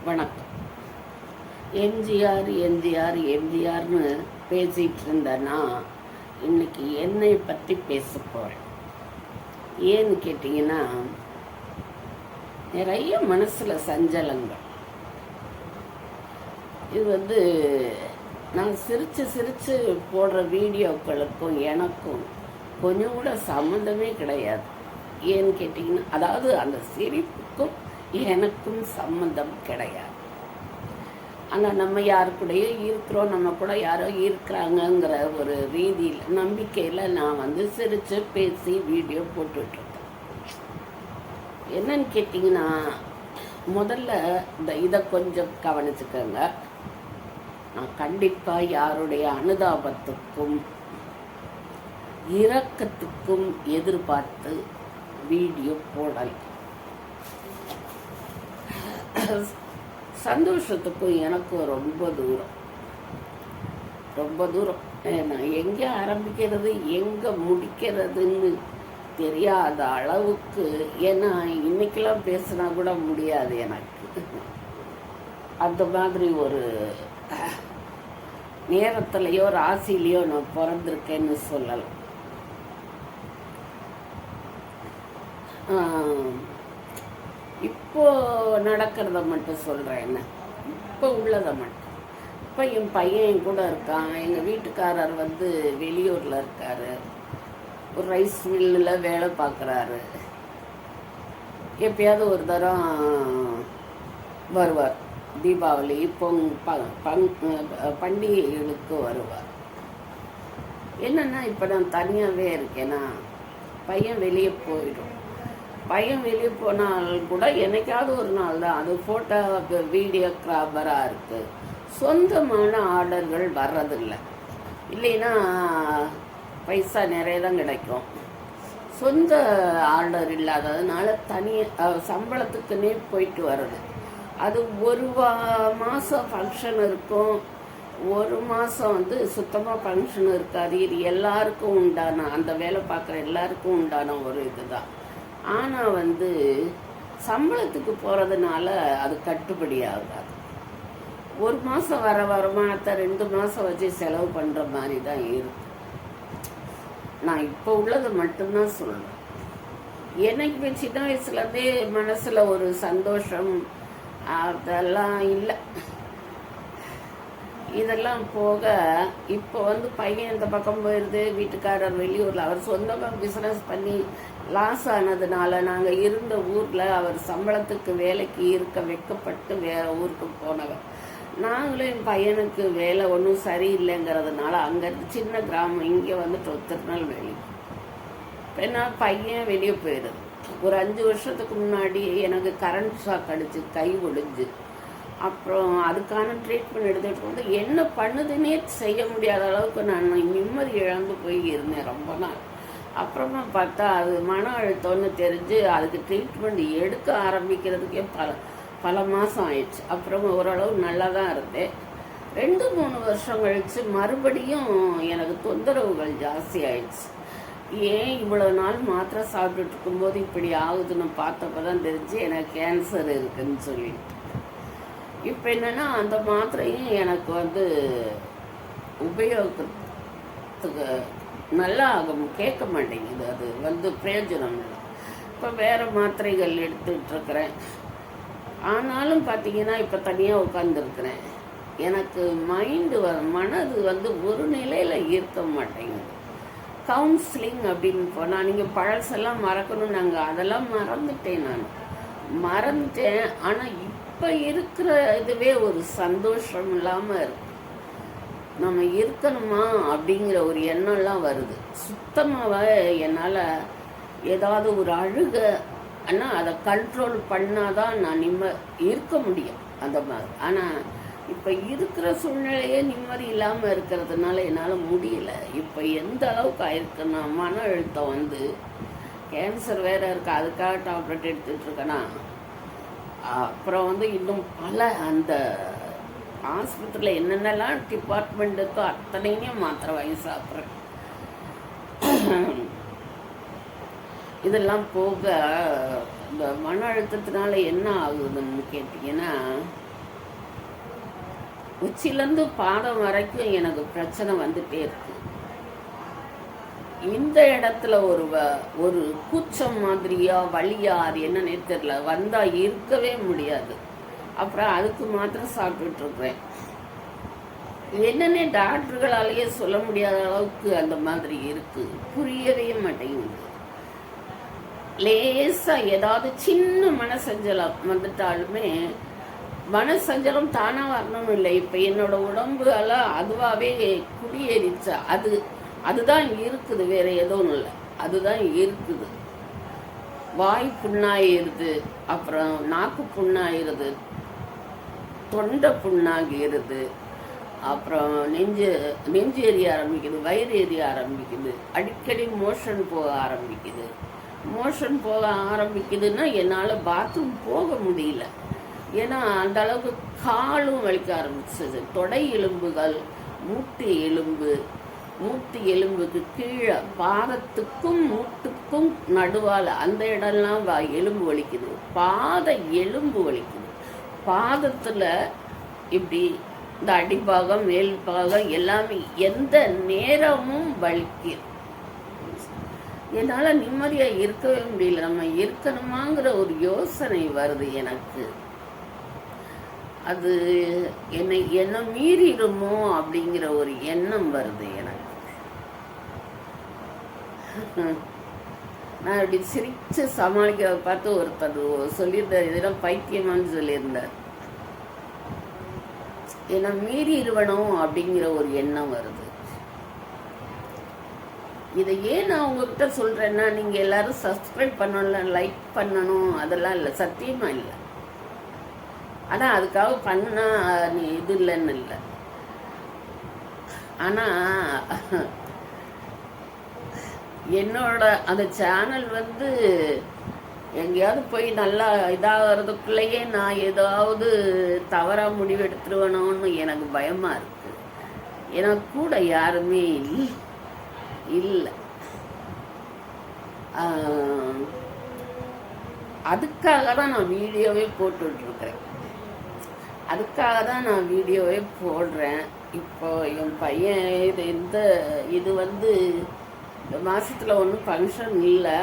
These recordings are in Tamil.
வணக்கம். எம்ஜிஆர் எம்ஜிஆர் எம்ஜிஆர்னு பேசிகிட்டு இருந்தேன்னா இன்னைக்கு என்னை பற்றி பேச போகிறேன். ஏன்னு கேட்டிங்கன்னா, நிறைய மனசில் சஞ்சலங்கள். இது நான் சிரித்து போடுற வீடியோக்களுக்கும் எனக்கும் கொஞ்சம் கூட சம்மந்தமே கிடையாது. ஏன்னு கேட்டிங்கன்னா, அதாவது அந்த சிரிப்புக்கும் எனக்கும் சம்மந்தம் கிடையாது. ஆனால் நம்ம யாரு கூடயோ இருக்கிறோம், நம்ம கூட யாரோ இருக்கிறாங்கங்கிற ஒரு ரீதியில் நம்பிக்கையில் நான் சிரித்து பேசி வீடியோ போட்டுட்ருக்கேன். என்னன்னு கேட்டிங்கன்னா, முதல்ல இதை கொஞ்சம் கவனிச்சுக்கோங்க. நான் கண்டிப்பாக யாருடைய அனுதாபத்துக்கும் இரக்கத்துக்கும் எதிர்பார்த்து வீடியோ போடலை. சந்தோஷத்துக்கும் எனக்கும் ரொம்ப தூரம். நான் எங்கே ஆரம்பிக்கிறது எங்கே முடிக்கிறதுன்னு தெரியாத அளவுக்கு, ஏன்னா இன்னைக்கெல்லாம் பேசினா கூட முடியாது எனக்கு. அந்த மாதிரி ஒரு நேரத்துலையோ ராசிலையோ நான் பிறந்திருக்கேன்னு சொல்லலாம். இப்போ நடக்கிறத மட்டும் சொல்கிறேன். என்ன இப்போ உள்ளதை மட்டும். இப்போ என் பையன் கூட இருக்கான். எங்கள் வீட்டுக்காரர் வெளியூரில் இருக்கார். ஒரு ரைஸ் மில்லில் வேலை பார்க்குறாரு. எப்பயாவது ஒரு தரம் வருவார். தீபாவளி பண்டிகைகளுக்கு வருவார். என்னென்னா, இப்போ நான் தனியாகவே இருக்கேன்னா பையன் வெளியே போயிடும். பையன் வெளியே போனால் கூட என்னைக்காவது ஒரு நாள் தான் அது ஃபோட்டோ வீடியோகிராஃபராக இருக்குது. சொந்தமான ஆர்டர்கள் வர்றதில்லை. இல்லைன்னா பைசா நிறைய தான் கிடைக்கும். சொந்த ஆர்டர் இல்லாததுனால சம்பளத்துக்குன்னே போயிட்டு வர்றது. அது ஒரு மாதம் ஃபங்க்ஷன் இருக்கும், ஒரு மாதம் சுத்தமாக ஃபங்க்ஷன் இருக்காது. இது எல்லாருக்கும் உண்டான, அந்த வேலை பார்க்குற எல்லாருக்கும் உண்டான ஒரு இதுதான். ஆனால் சம்பளத்துக்கு போகிறதுனால அது கட்டுப்படி ஆகாது. ஒரு மாதம் வர வருமானத்தை 2 மாதம் வச்சு செலவு பண்ணுற மாதிரி தான் இருக்கு. நான் இப்போ உள்ளதை மட்டும்தான் சொல்கிறேன். எனக்கு சின்ன வயசுலேருந்தே மனசில் ஒரு சந்தோஷம் அதெல்லாம் இல்லை. இதெல்லாம் போக இப்போ பையன் இந்த பக்கம் போயிடுது. வீட்டுக்காரர் வெளியூரில், அவர் சொந்தமாக பிஸ்னஸ் பண்ணி லாஸ் ஆனதுனால நாங்கள் இருந்த ஊரில் அவர் சம்பளத்துக்கு வேலைக்கு இருக்க வைக்கப்பட்டு வேறு ஊருக்கு போனவர். நாங்களும் என் பையனுக்கு வேலை ஒன்றும் சரியில்லைங்கிறதுனால அங்கேருந்து சின்ன கிராமம் இங்கே திருநெல்வேலி. ஏன்னா பையன் வெளியே போயிடுது. ஒரு 5 வருஷத்துக்கு முன்னாடி எனக்கு கரண்ட் ஷாக் அடிச்சு கை ஒடிஞ்சு, அப்புறம் அதுக்கான ட்ரீட்மெண்ட் எடுத்துகிட்டு என்ன பண்ணுதுன்னே செய்ய முடியாத அளவுக்கு நான் நிம்மதி இழந்து போய் இருந்தேன் ரொம்ப நாள். அப்புறமா பார்த்தா அது மன அழுத்தம்னு தெரிஞ்சு அதுக்கு ட்ரீட்மெண்ட் எடுக்க ஆரம்பிக்கிறதுக்கே பல மாதம் ஆயிடுச்சு. அப்புறமா ஓரளவு நல்லா தான் இருந்தேன். 2-3 வருஷம் கழித்து மறுபடியும் எனக்கு தொந்தரவுகள் ஜாஸ்தி ஆயிடுச்சு. ஏன் இவ்வளோ நாள் மாத்திரை சாப்பிட்டுட்டு இருக்கும்போது இப்படி ஆகுதுன்னு பார்த்தப்ப தான் தெரிஞ்சு எனக்கு கேன்சர் இருக்குன்னு சொல்லிட்டு. இப்போ என்னென்னா, அந்த மாத்திரையும் எனக்கு உபயோகத்துக்கு நல்லா ஆகும், கேட்க மாட்டேங்குது. அது பிரயோஜனம் இல்லை. இப்போ வேறு மாத்திரைகள் எடுத்துகிட்ருக்கிறேன். ஆனாலும் பார்த்தீங்கன்னா இப்போ தனியாக உட்காந்துருக்குறேன். எனக்கு மனது ஒரு நிலையில் இருக்க மாட்டேங்குது. கவுன்சிலிங் அப்படின்னு போனால் நீங்கள் பழசெல்லாம் மறக்கணும், நாங்கள் அதெல்லாம் மறந்துட்டேன். ஆனால் இப்போ இருக்கிற இதுவே ஒரு சந்தோஷம் இல்லாமல் இருக்கு. நம்ம இருக்கணுமா அப்படிங்கிற ஒரு எண்ணம்லாம் வருது. சுத்தமாக என்னால் ஏதாவது ஒரு அழுக ஆனால் அதை கண்ட்ரோல் பண்ணாதான் நான் இருக்க முடியும் அந்த மாதிரி. ஆனால் இப்போ இருக்கிற சூழ்நிலையே நிம்மதி இல்லாமல் இருக்கிறதுனால என்னால் முடியல. இப்போ எந்த அளவுக்கு ஆயிருக்குன்னா, மன அழுத்தம் கேன்சர் வேறு இருக்குது, அதுக்காக டேப்லெட் எடுத்துகிட்டு இருக்கேன்னா, அப்புறம் இன்னும் பல அந்த ஆஸ்பத்திரியில் என்னென்னலாம் டிபார்ட்மெண்ட் இருக்கோ அத்தனையும் மாத்திரை வாங்கி சாப்பிட்றேன். இதெல்லாம் போக இந்த மன அழுத்தத்தினால என்ன ஆகுதுன்னு கேட்டிங்கன்னா, உச்சிலேருந்து பாதம் வரைக்கும் எனக்கு பிரச்சனை வந்துட்டே இருக்கு. இந்த இடத்துல ஒரு கூச்சம் மாதிரியா வலியா அது என்னன்னே தெரியல, வந்தா இருக்கவே முடியாது. அப்புறம் அதுக்கு மாத்திரம் சாப்பிட்டுட்டு இருக்கிறேன். என்னன்னே டாக்டர்களாலேயே சொல்ல முடியாத அளவுக்கு அந்த மாதிரி இருக்கு, புரியவே மாட்டேங்குது. லேசா ஏதாவது சின்ன மனசஞ்சலம் வந்துட்டாலுமே, மனசஞ்சலம் தானா வரணும்னு இல்லை, இப்ப என்னோட உடம்பு எல்லாம் அதுவாகவே குடியேறிச்சா, அதுதான் இருக்குது, வேற எதுவும் இல்லை, அதுதான் இருக்குது. வாய் புண்ணாயிருது, அப்புறம் நாக்கு புண்ணாயிருது, தொண்டை புண்ணாகிருது, அப்புறம் நெஞ்சு எரிய ஆரம்பிக்குது, வயிறு எரிய ஆரம்பிக்குது, அடிக்கடி மோஷன் போக ஆரம்பிக்குது. மோஷன் போக ஆரம்பிக்குதுன்னா என்னால் பாத்ரூம் போக முடியல. ஏன்னா அந்த அளவுக்கு காலும் வலிக்க ஆரம்பிச்சது. தொடை எலும்புகள், மூட்டு எலும்புக்கு கீழே பாதத்துக்கும் மூட்டுக்கும் நடுவால் அந்த இடம்லாம் எலும்பு வலிக்குது. பாத எலும்பு வலிக்குது. பாதத்தில் இப்படி இந்த அடிப்பாகம் மேல் பாகம் எல்லாமே எந்த நேரமும் வலிக்குது. என்னால் நிம்மதியாக இருக்கவே முடியல. நம்ம இருக்கணுமாங்கிற ஒரு யோசனை வருது எனக்கு. அது என்ன மீறிடுமோ அப்படிங்கிற ஒரு எண்ணம் வருது எனக்கு. நான் இப்படி சிரிச்சு சமாளிக்கிறத பார்த்து ஒருத்தர் சொல்லியிருந்தார், இதெல்லாம் பைத்தியமானு சொல்லியிருந்தார். என்ன மீறிடுவனும் அப்படிங்கிற ஒரு எண்ணம் வருது. இதை ஏன் நான் உங்ககிட்ட சொல்றேன்னா, நீங்க எல்லாரும் சப்ஸ்கிரைப் பண்ணணும், லைக் பண்ணணும், அதெல்லாம் இல்லை, சத்தியமா இல்லை. ஆனா அதுக்காக பண்ணா நீ இது இல்லைன்னு இல்லை. ஆனா என்னோட அந்த சேனல் எங்கேயாவது போய் நல்லா இதாகிறதுக்குள்ளேயே நான் ஏதாவது தவறாக முடிவு எடுத்துருவேணும்னு எனக்கு பயமா இருக்கு. எனக்கு கூட யாருமே இல்லை. அதுக்காக தான் நான் வீடியோவே போட்டுட்ருக்கிறேன். போடுறேன். இப்போ என் பையன் இது இந்த மாதத்தில் ஒன்றும் ஃபங்க்ஷன் இல்லை.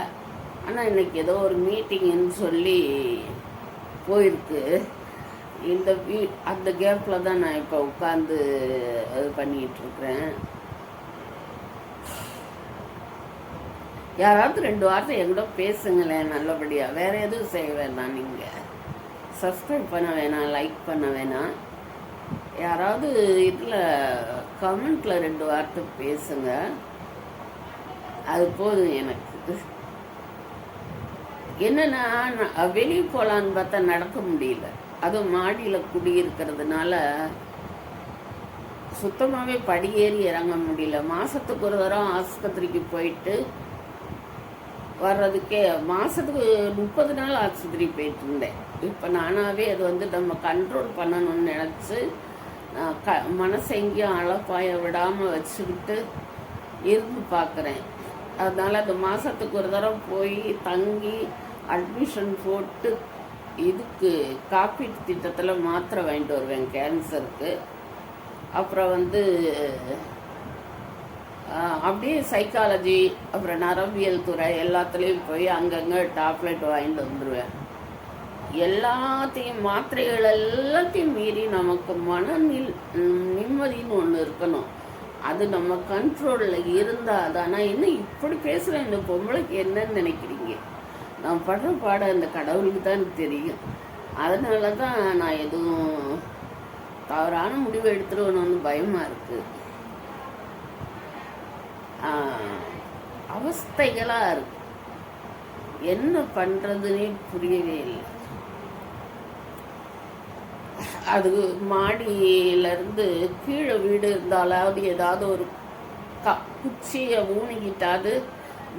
ஆனால் இன்னைக்கு ஏதோ ஒரு மீட்டிங்குன்னு சொல்லி போயிருக்கு. அந்த கேப்பில் தான் நான் இப்போ உட்காந்து இது பண்ணிகிட்ருக்கிறேன். யாராவது 2 வார்த்தை என்கூட பேசுங்களேன் நல்லபடியாக. வேறு எதுவும் செய்ய வேண்டாம். நீங்கள் சப்ஸ்கிரைப் பண்ண வேணாம், லைக் பண்ண வேணாம். யாராவது இதில் கமெண்ட்டில் 2 வார்த்தை பேசுங்க, அது போதும் எனக்கு. என்னன்னா, வெளியே போகலான்னு பார்த்தா நடக்க முடியல. அதுவும் மாடியில் குடியிருக்கிறதுனால சுத்தமாகவே படியேறி இறங்க முடியல. மாதத்துக்கு ஒரு தரம் ஆஸ்பத்திரிக்கு போயிட்டு வர்றதுக்கே மாதத்துக்கு 30 நாள் ஆஸ்பத்திரி போயிட்டு இருந்தேன். இப்போ நானாகவே அது நம்ம கண்ட்ரோல் பண்ணணும்னு நினச்சி மனசை எங்கேயும் அளப்பாய விடாமல் வச்சுக்கிட்டு இருந்து பார்க்குறேன். அதனால் அந்த மாதத்துக்கு ஒரு தரம் போய் தங்கி அட்மிஷன் போட்டு இதுக்கு காப்பீட்டு திட்டத்தில் மாத்திரை வாங்கிட்டு வருவேன் கேன்சருக்கு. அப்புறம் அப்படியே சைக்காலஜி, அப்புறம் நரம்பியல் துறை எல்லாத்துலேயும் போய் அங்கங்கே டாப்லெட் வாங்கிட்டு வந்துடுவேன். எல்லாத்தையும் மாத்திரைகள் எல்லாத்தையும் மீறி நமக்கு நிம்மதின்னு ஒன்று இருக்கணும். அது நம்ம கண்ட்ரோலில் இருந்தால் தானே. என்ன இப்படி பேசுகிறேன், இந்த பொம்பளைக்கு என்னன்னு நினைக்கிறீங்க? நான் படுற பாட அந்த கடவுளுக்கு தான் தெரியும். அதனால தான் நான் எதுவும் தவறான முடிவு எடுத்துருவேணும்னு பயமாக இருக்குது. அவஸ்தைகளாக இருக்கு, என்ன பண்ணுறதுன்னே புரியவே இல்லை. அது மாடியிலேருந்து கீழே வீடு இருந்தாலாவது ஏதாவது ஒரு குச்சியை ஊனிக்கிட்டாது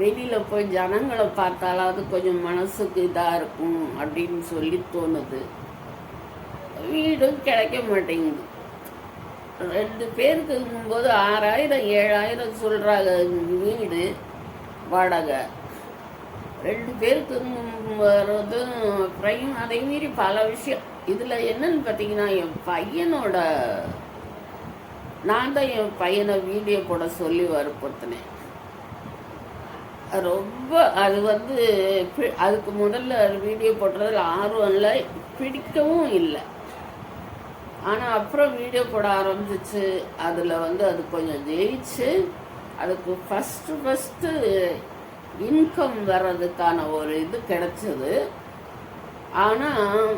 வெளியில் போய் ஜனங்களை பார்த்தாலாவது கொஞ்சம் மனசுக்கு இதாக இருக்கும் அப்படின்னு சொல்லி தோணுது. வீடும் கிடைக்க மாட்டேங்குது. 2 பேருக்கு இருக்கும்போது 6000 7000 சொல்கிறாங்க வீடு வாடகை. 2 பேருக்கு வர்றது அப்புறம் அதை மீறி பல விஷயம். இதில் என்னன்னு பார்த்தீங்கன்னா, என் பையனோட நான் தான் என் பையனை வீடியோ போட சொல்லி வற்புறுத்தினேன். ரொம்ப அது வந்து அதுக்கு முதல்ல வீடியோ போடுறதுல ஆர்வம் இல்லை, பிடிக்கவும் இல்லை. ஆனால் அப்புறம் வீடியோ போட ஆரம்பிச்சிச்சு. அதில் வந்து அது கொஞ்சம் ஜெயிச்சு அதுக்கு ஃபஸ்ட்டு இன்கம் வர்றதுக்கான ஒரு இது கிடைச்சது. ஆனால்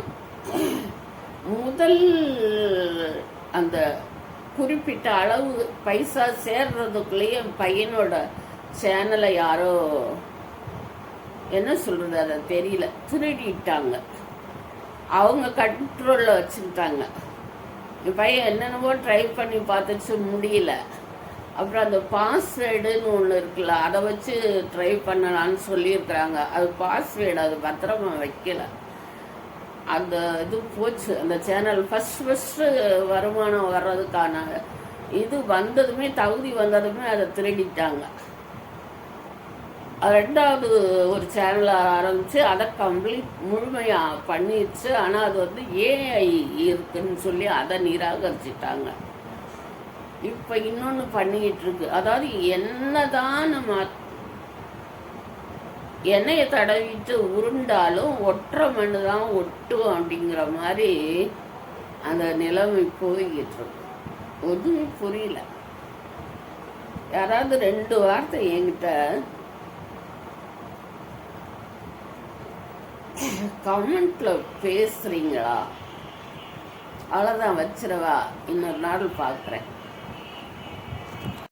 முதல் அந்த குறிப்பிட்ட அளவு பைசா சேர்றதுக்குள்ளேயே என் பையனோட சேனலை யாரோ என்ன சொல்கிறது அதை தெரியல திருடிட்டாங்க. அவங்க கண்ட்ரோலில் வச்சுக்கிட்டாங்க. என் பையன் என்னென்னவோ ட்ரை பண்ணி பார்த்துச்சு, முடியல. அப்புறம் அந்த பாஸ்வேர்டுன்னு ஒன்று இருக்குல்ல, அதை வச்சு ட்ரை பண்ணலான்னு சொல்லியிருக்கிறாங்க. அது பாஸ்வேர்டு அது பத்திரமா வைக்கல. அந்த இது போச்சு. அந்த சேனல் ஃபஸ்ட்டு வருமானம் வர்றதுக்கான இது வந்ததுமே, தகுதி வந்ததுமே அதை திருடிட்டாங்க. ரெண்டாவது ஒரு சேனல் ஆரம்பித்து அதை கம்ப்ளீட் முழுமையாக பண்ணிடுச்சு. ஆனால் அது வந்து ஏஐ இருக்குன்னு சொல்லி அதை நிராகரிச்சிட்டாங்க. இப்போ இன்னொன்று பண்ணிக்கிட்டு இருக்கு. அதாவது என்னதான் நம்ம எண்ணெயை தடவிட்டு உருண்டாலும் ஒற்றை மண்ணு தான் ஒட்டும் அப்படிங்கிற மாதிரி அந்த நிலைமை போய்கிட்டு இருக்கு. ஒன்றுமே புரியல. யாராவது 2 வார்த்தை என்கிட்ட கமெண்ட்ல பேசுறீங்களா? அவ்வளோதான், வச்சிடவா, இன்னொரு நாள் பார்க்குறேன்.